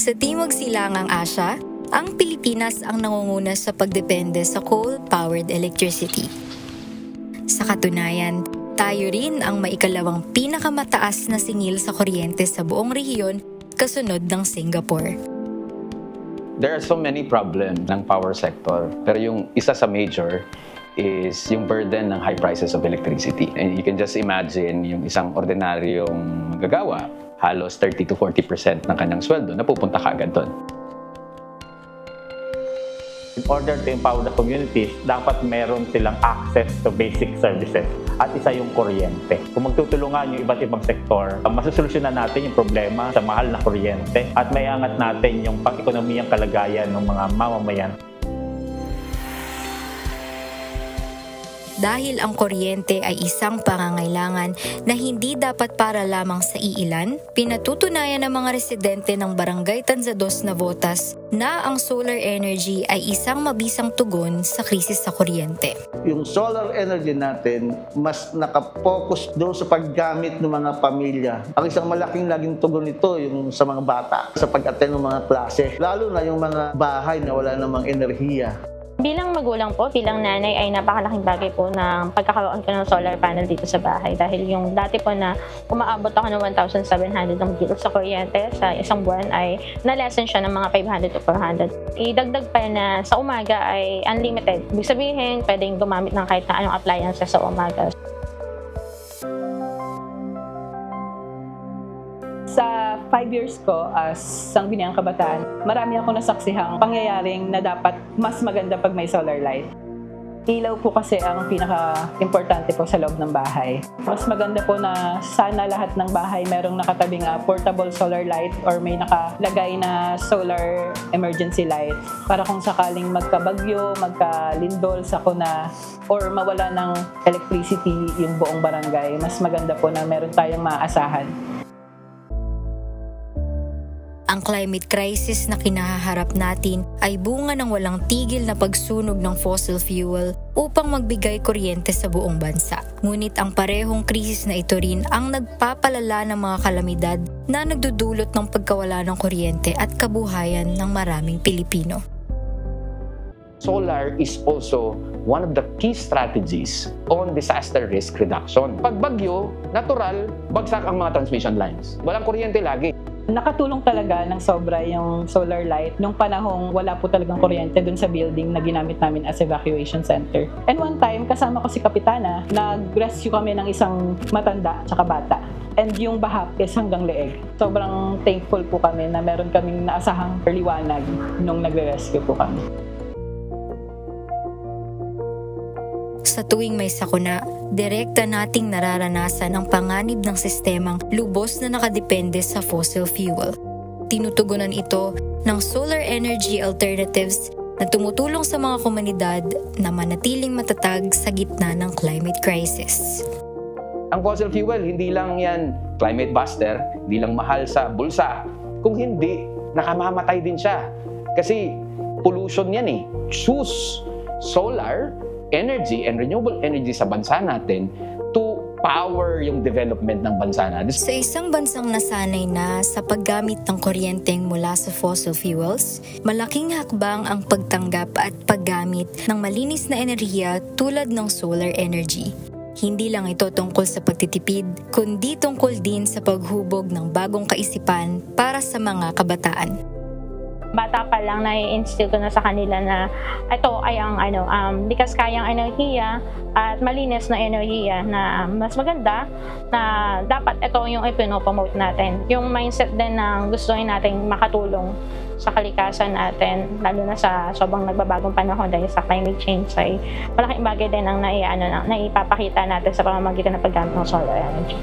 Sa Timog Silangang Asya, ang Pilipinas ang nangunguna sa pagdepende sa coal-powered electricity. Sa katunayan, tayo rin ang maikalawang pinakamataas na singil sa kuryente sa buong rehiyon kasunod ng Singapore. There are so many problems ng power sector, pero yung isa sa major is yung burden ng high prices of electricity. And you can just imagine yung isang ordinaryong manggagawa, halos 30 to 40% ng kanyang sweldo na pupunta kaagad doon. In order to empower the communities, dapat meron silang access to basic services at isa yung kuryente. Kung magtutulungan yung iba't ibang sektor, masusolusyonan natin yung problema sa mahal na kuryente at maiangat natin yung pang-ekonomiyang kalagayan ng mga mamamayan. Dahil ang kuryente ay isang pangangailangan na hindi dapat para lamang sa iilan, pinatutunayan ng mga residente ng Barangay Tanzados Navotas na ang solar energy ay isang mabisang tugon sa krisis sa kuryente. Yung solar energy natin, mas nakapokus doon sa paggamit ng mga pamilya. Ang isang malaking laging tugon nito yung sa mga bata, sa pag-attend ng mga klase, lalo na yung mga bahay na wala namang enerhiya. Bilang magulang po, bilang nanay ay napakalaking bagay po ng pagkakaroon ko ng solar panel dito sa bahay. Dahil yung dati po na umaabot ako ng 1,700 ng bill sa kuryente sa isang buwan ay na-lessen siya ng mga 500 to 400. Idagdag pa na sa umaga ay unlimited. Ibig sabihin, pwedeng gumamit ng kahit na anong appliances sa umaga. Sa 5 years ko as Sangguniang Kabataan, marami ako nasaksihang pangyayaring na dapat mas maganda pag may solar light. Ilaw po kasi ang pinaka-importante po sa loob ng bahay. Mas maganda po na sana lahat ng bahay merong nakatabing portable solar light or may nakalagay na solar emergency light para kung sakaling magkabagyo, magkalindol, sakuna, or mawala ng electricity yung buong barangay, mas maganda po na meron tayong maaasahan. Ang climate crisis na kinahaharap natin ay bunga ng walang tigil na pagsunog ng fossil fuel upang magbigay kuryente sa buong bansa. Ngunit ang parehong krisis na ito rin ang nagpapalala ng mga kalamidad na nagdudulot ng pagkawala ng kuryente at kabuhayan ng maraming Pilipino. Solar is also one of the key strategies on disaster risk reduction. Pag bagyo, natural, bagsak ang mga transmission lines. Walang kuryente lagi. Nakatulong talaga ng sobra yung solar light nung panahong wala po talagang kuryente dun sa building na ginamit namin as evacuation center. And one time, kasama ko si Kapitana, nag-rescue kami ng isang matanda at bata. And yung bahap is hanggang leeg. Sobrang thankful po kami na meron kaming naasahang liwanag nung nagre-rescue po kami. Sa tuwing may sakuna, direkta nating nararanasan ang panganib ng sistemang lubos na nakadepende sa fossil fuel. Tinutugunan ito ng solar energy alternatives na tumutulong sa mga komunidad na manatiling matatag sa gitna ng climate crisis. Ang fossil fuel, hindi lang yan climate buster, hindi lang mahal sa bulsa. Kung hindi, nakamamatay din siya. Kasi pollution yan eh. Choose solar energy and renewable energy sa bansa natin to power yung development ng bansa natin. Sa isang bansang nasanay na sa paggamit ng kuryenteng mula sa fossil fuels, malaking hakbang ang pagtanggap at paggamit ng malinis na enerhiya tulad ng solar energy. Hindi lang ito tungkol sa pagtitipid, kundi tungkol din sa paghubog ng bagong kaisipan para sa mga kabataan. Bata pa lang na-instill ko na sa kanila na ito ay ang likas kayang enerhiya at malinis na enerhiya na mas maganda na dapat ito yung ipinopromote natin. Yung mindset din na gustuhin natin makatulong sa kalikasan natin, lalo na sa sobrang nagbabagong panahon dahil sa climate change ay malaking bagay din ang naipapakita natin sa pamamagitan ng paggamit ng solar energy.